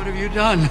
What have you done?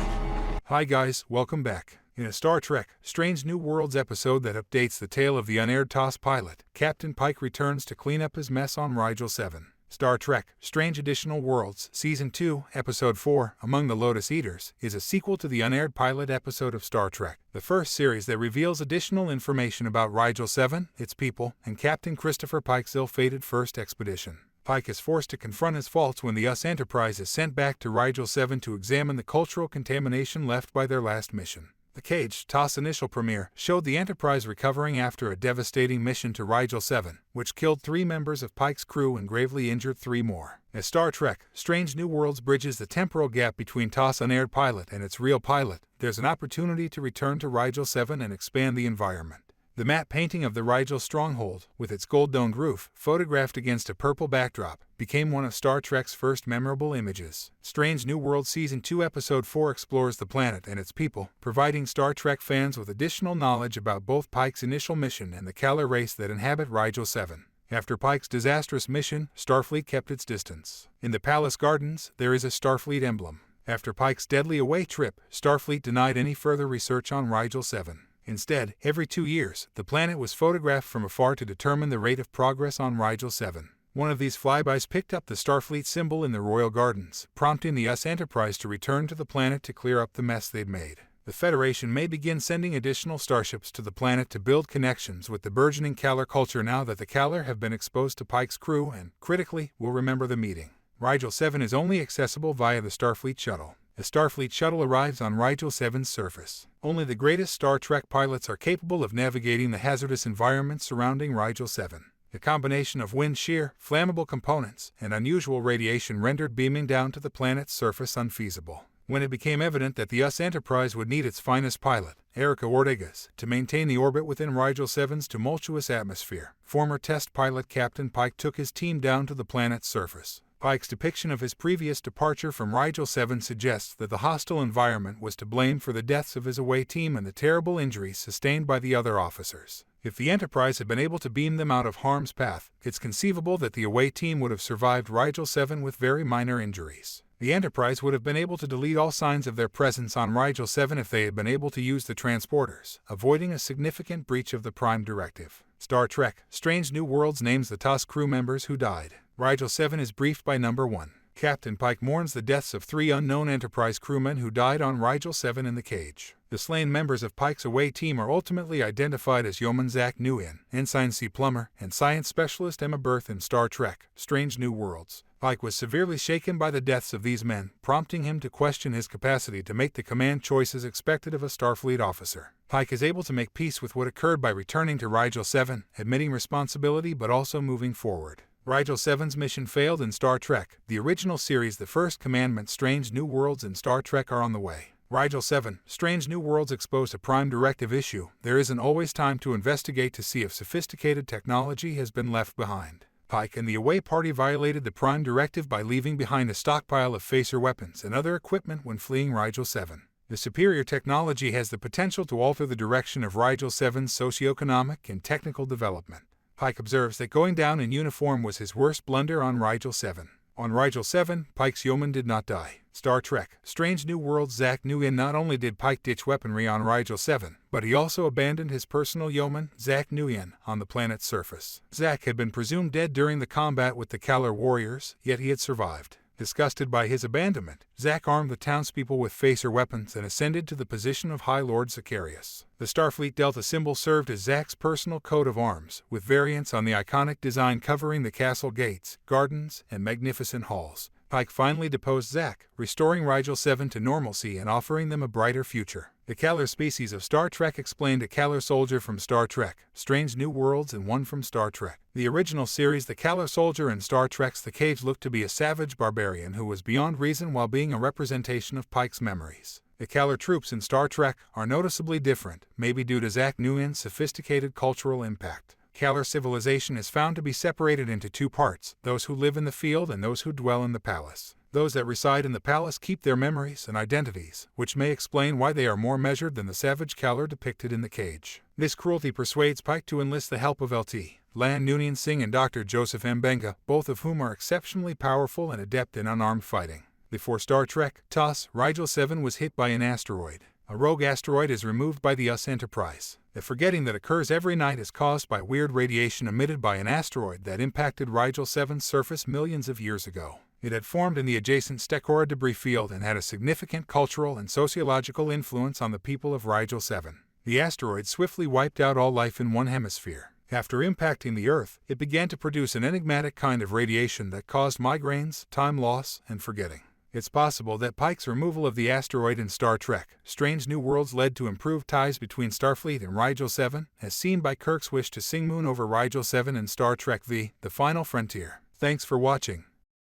Hi guys, welcome back. In a Star Trek, Strange New Worlds episode that updates the tale of the unaired TOS pilot, Captain Pike returns to clean up his mess on Rigel VII. Star Trek, Strange Additional Worlds, Season 2, Episode 4, Among the Lotus Eaters, is a sequel to the unaired pilot episode of Star Trek, the first series that reveals additional information about Rigel VII, its people, and Captain Christopher Pike's ill-fated first expedition. Pike is forced to confront his faults when the USS Enterprise is sent back to Rigel VII to examine the cultural contamination left by their last mission. The Cage TOS initial premiere showed the Enterprise recovering after a devastating mission to Rigel VII, which killed 3 members of Pike's crew and gravely injured 3 more. As Star Trek, Strange New Worlds bridges the temporal gap between TOS unaired pilot and its real pilot, there's an opportunity to return to Rigel VII and expand the environment. The matte painting of the Rigel stronghold, with its gold-domed roof, photographed against a purple backdrop, became one of Star Trek's first memorable images. Strange New Worlds Season 2 Episode 4 explores the planet and its people, providing Star Trek fans with additional knowledge about both Pike's initial mission and the Kalar race that inhabit Rigel VII. After Pike's disastrous mission, Starfleet kept its distance. In the Palace Gardens, there is a Starfleet emblem. After Pike's deadly away trip, Starfleet denied any further research on Rigel VII. Instead, every 2 years, the planet was photographed from afar to determine the rate of progress on Rigel VII. One of these flybys picked up the Starfleet symbol in the Royal Gardens, prompting the USS Enterprise to return to the planet to clear up the mess they'd made. The Federation may begin sending additional starships to the planet to build connections with the burgeoning Kalar culture now that the Kalar have been exposed to Pike's crew and, critically, will remember the meeting. Rigel VII is only accessible via the Starfleet shuttle. A Starfleet shuttle arrives on Rigel VII's surface. Only the greatest Star Trek pilots are capable of navigating the hazardous environment surrounding Rigel VII. A combination of wind shear, flammable components, and unusual radiation rendered beaming down to the planet's surface unfeasible. When it became evident that the USS Enterprise would need its finest pilot, Erica Ortegas, to maintain the orbit within Rigel VII's tumultuous atmosphere, former test pilot Captain Pike took his team down to the planet's surface. Pike's depiction of his previous departure from Rigel VII suggests that the hostile environment was to blame for the deaths of his away team and the terrible injuries sustained by the other officers. If the Enterprise had been able to beam them out of harm's path, it's conceivable that the away team would have survived Rigel VII with very minor injuries. The Enterprise would have been able to delete all signs of their presence on Rigel VII if they had been able to use the transporters, avoiding a significant breach of the Prime Directive. Star Trek, Strange New Worlds names the TOS crew members who died. Rigel VII is briefed by Number 1. Captain Pike mourns the deaths of 3 unknown Enterprise crewmen who died on Rigel VII in the Cage. The slain members of Pike's away team are ultimately identified as Yeoman Zach Nguyen, Ensign C. Plummer, and Science Specialist Emma Berth in Star Trek, Strange New Worlds. Pike was severely shaken by the deaths of these men, prompting him to question his capacity to make the command choices expected of a Starfleet officer. Pike is able to make peace with what occurred by returning to Rigel VII, admitting responsibility but also moving forward. Rigel VII's mission failed in Star Trek. The original series The First Commandment, Strange New Worlds, and Star Trek are on the way. Rigel VII, Strange New Worlds exposed a Prime Directive issue. There isn't always time to investigate to see if sophisticated technology has been left behind. Pike and the away party violated the Prime Directive by leaving behind a stockpile of phaser weapons and other equipment when fleeing Rigel VII. The superior technology has the potential to alter the direction of Rigel VII's socioeconomic and technical development. Pike observes that going down in uniform was his worst blunder on Rigel VII. On Rigel VII, Pike's yeoman did not die. Star Trek, Strange New Worlds Zach Nguyen. Not only did Pike ditch weaponry on Rigel VII, but he also abandoned his personal yeoman, Zach Nguyen, on the planet's surface. Zach had been presumed dead during the combat with the Kalar warriors, yet he had survived. Disgusted by his abandonment, Zach armed the townspeople with phaser weapons and ascended to the position of High Lord Zacharias. The Starfleet Delta symbol served as Zach's personal coat of arms, with variants on the iconic design covering the castle gates, gardens, and magnificent halls. Pike finally deposed Zach, restoring Rigel VII to normalcy and offering them a brighter future. The Kalar species of Star Trek explained: a Kalar soldier from Star Trek, Strange New Worlds, and one from Star Trek. The original series, the Kalar soldier in Star Trek's The Cage, looked to be a savage barbarian who was beyond reason while being a representation of Pike's memories. The Kalar troops in Star Trek are noticeably different, maybe due to Zach Nguyen's sophisticated cultural impact. Kalar civilization is found to be separated into 2 parts, those who live in the field and those who dwell in the palace. Those that reside in the palace keep their memories and identities, which may explain why they are more measured than the savage Kalar depicted in The Cage. This cruelty persuades Pike to enlist the help of LT. Lan Noonien Singh and Dr. Joseph Mbenga, both of whom are exceptionally powerful and adept in unarmed fighting. Before Star Trek TOS, Rigel VII was hit by an asteroid. A rogue asteroid is removed by the USS Enterprise. The forgetting that occurs every night is caused by weird radiation emitted by an asteroid that impacted Rigel VII's surface millions of years ago. It had formed in the adjacent Stekora debris field and had a significant cultural and sociological influence on the people of Rigel VII. The asteroid swiftly wiped out all life in one hemisphere. After impacting the Earth, it began to produce an enigmatic kind of radiation that caused migraines, time loss, and forgetting. It's possible that Pike's removal of the asteroid in Star Trek: Strange New Worlds led to improved ties between Starfleet and Rigel VII, as seen by Kirk's wish to sing Moon over Rigel VII in Star Trek V: The Final Frontier. Thanks for watching.